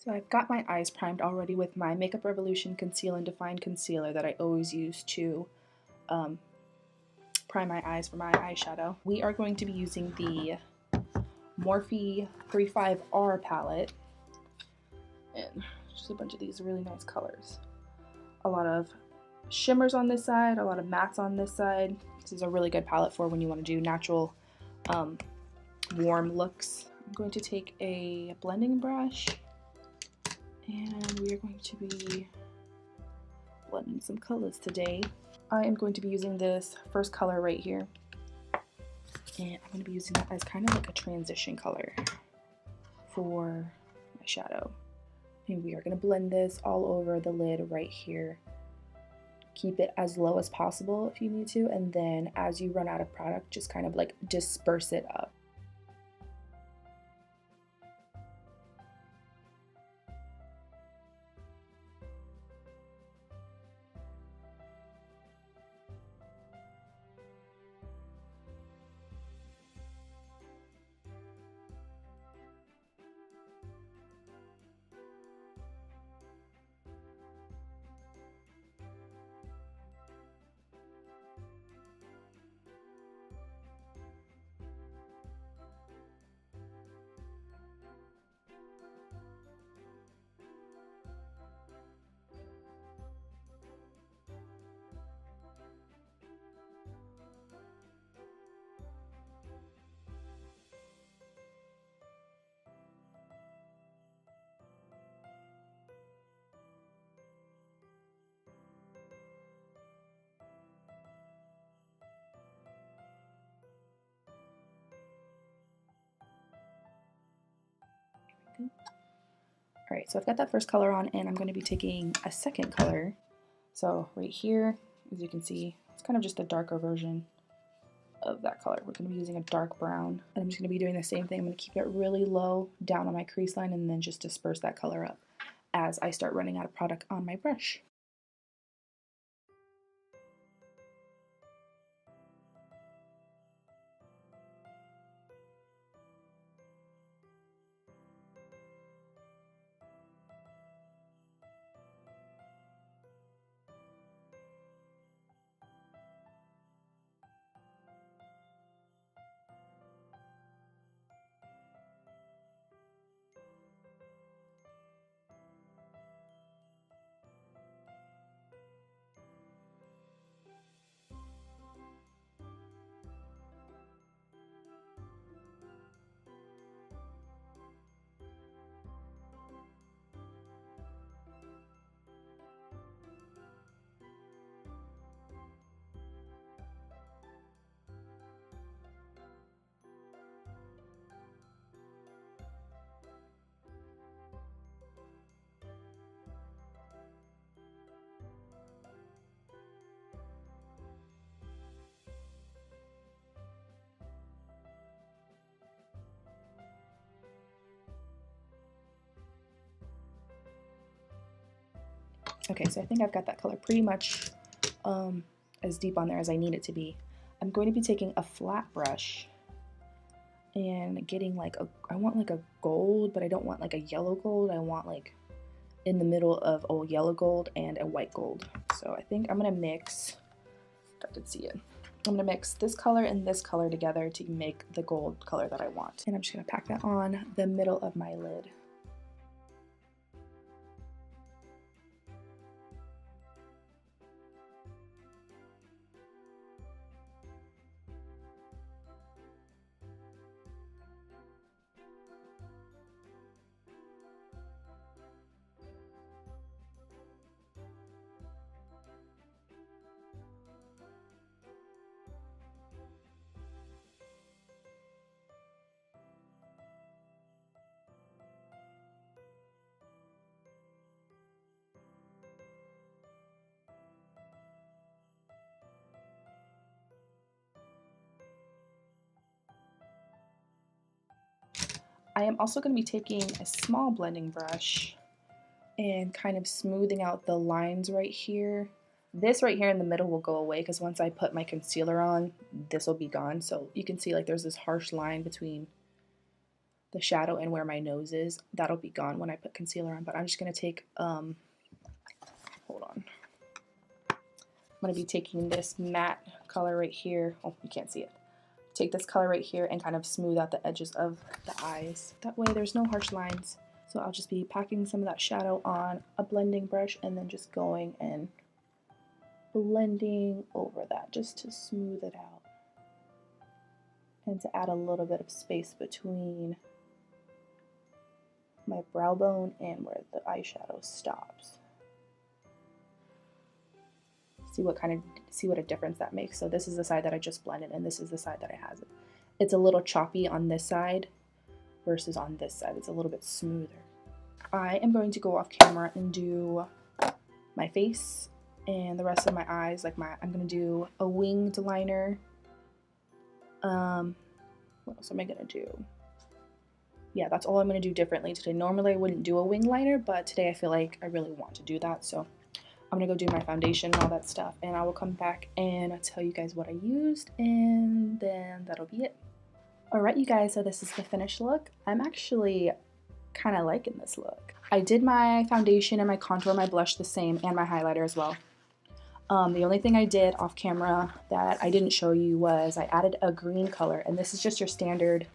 So I've got my eyes primed already with my Makeup Revolution Conceal and Define Concealer that I always use to prime my eyes for my eyeshadow. We are going to be using the Morphe 35R palette, and just a bunch of these really nice colors. A lot of shimmers on this side, a lot of mattes on this side. This is a really good palette for when you want to do natural warm looks. I'm going to take a blending brush and we are going to be blending some colors today. I am going to be using this first color right here, and I'm going to be using that as kind of like a transition color for my shadow. And we are going to blend this all over the lid right here. Keep it as low as possible if you need to, and then as you run out of product, just kind of like disperse it up. Alright, so I've got that first color on, and I'm going to be taking a second color. So right here, as you can see, it's kind of just a darker version of that color. We're going to be using a dark brown, and I'm just going to be doing the same thing. I'm going to keep it really low down on my crease line and then just disperse that color up as I start running out of product on my brush. Okay, so I think I've got that color pretty much as deep on there as I need it to be. I'm going to be taking a flat brush and getting like I want like a gold, but I don't want like a yellow gold. I want like in the middle of a yellow gold and a white gold. So I think I'm gonna mix, if I could see it, I'm gonna mix this color and this color together to make the gold color that I want. And I'm just gonna pack that on the middle of my lid. I am also going to be taking a small blending brush and kind of smoothing out the lines right here. This right here in the middle will go away because once I put my concealer on, this will be gone. So you can see like there's this harsh line between the shadow and where my nose is. That'll be gone when I put concealer on, but I'm just going to take, hold on. I'm going to be taking this matte color right here. Oh, you can't see it. Take this color right here and kind of smooth out the edges of the eyes. That way there's no harsh lines. So I'll just be packing some of that shadow on a blending brush and then just going and blending over that just to smooth it out. And to add a little bit of space between my brow bone and where the eyeshadow stops. See what a difference that makes. So this is the side that I just blended and this is the side that it has it. It's a little choppy on this side versus on this side. It's a little bit smoother. I am going to go off camera and do my face and the rest of my eyes. I'm gonna do a winged liner. What else am I gonna do? Yeah, that's all I'm gonna do differently today. Normally I wouldn't do a wing liner, but today I feel like I really want to do that. So I'm gonna go do my foundation and all that stuff, and I will come back and tell you guys what I used, and then that'll be it. Alright you guys, so this is the finished look. I'm actually kind of liking this look. I did my foundation and my contour, my blush the same, and my highlighter as well. The only thing I did off camera that I didn't show you was I added a green color, and this is just your standard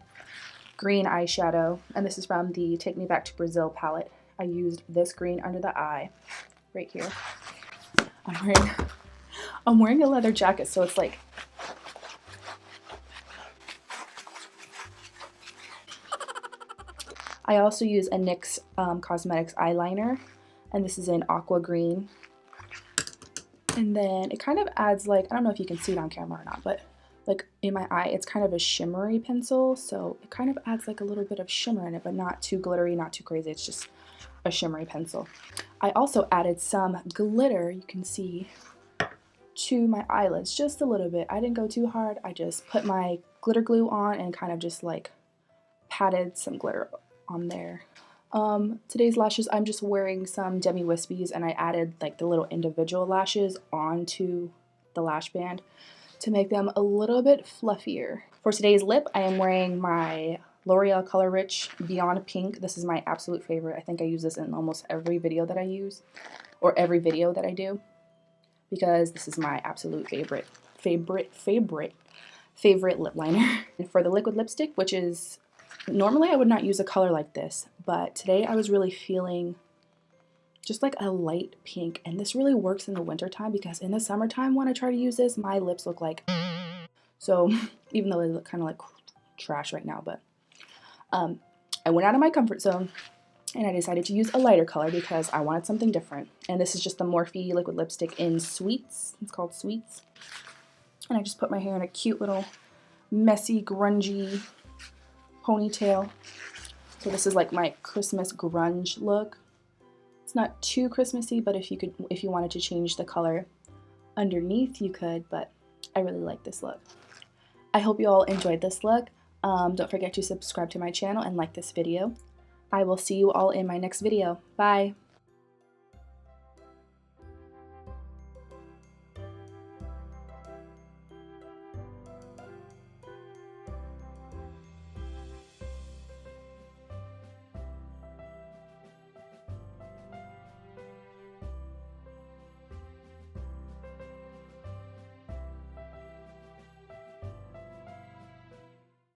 green eyeshadow, and this is from the Take Me Back to Brazil palette. I used this green under the eye right here. I'm wearing a leather jacket, so it's like I also use a NYX Cosmetics eyeliner, and this is in Aqua green. And then it kind of adds, like, I don't know if you can see it on camera or not, but like in my eye, it's kind of a shimmery pencil, so it kind of adds like a little bit of shimmer in it, but not too glittery, not too crazy. It's just a shimmery pencil. I also added some glitter, you can see, to my eyelids, just a little bit. I didn't go too hard. I just put my glitter glue on and kind of just like patted some glitter on there. Today's lashes, I'm just wearing some Demi Wispies, and I added like the little individual lashes onto the lash band to make them a little bit fluffier. For today's lip, I am wearing my Loreal Colour Riche Beyond Pink. This is my absolute favorite. I think I use this in almost every video that I use, or every video that I do, because this is my absolute favorite lip liner. And for the liquid lipstick, which is, normally I would not use a color like this, but today I was really feeling just like a light pink, and this really works in the winter time, because in the summertime when I try to use this, my lips look like, so even though they look kind of like trash right now, but I went out of my comfort zone and I decided to use a lighter color because I wanted something different. And this is just the Morphe liquid lipstick in Sweets. It's called Sweets. And I just put my hair in a cute little messy, grungy ponytail. So this is like my Christmas grunge look. It's not too Christmassy, but if you wanted to change the color underneath, you could, but I really like this look. I hope you all enjoyed this look. Don't forget to subscribe to my channel and like this video. I will see you all in my next video. Bye!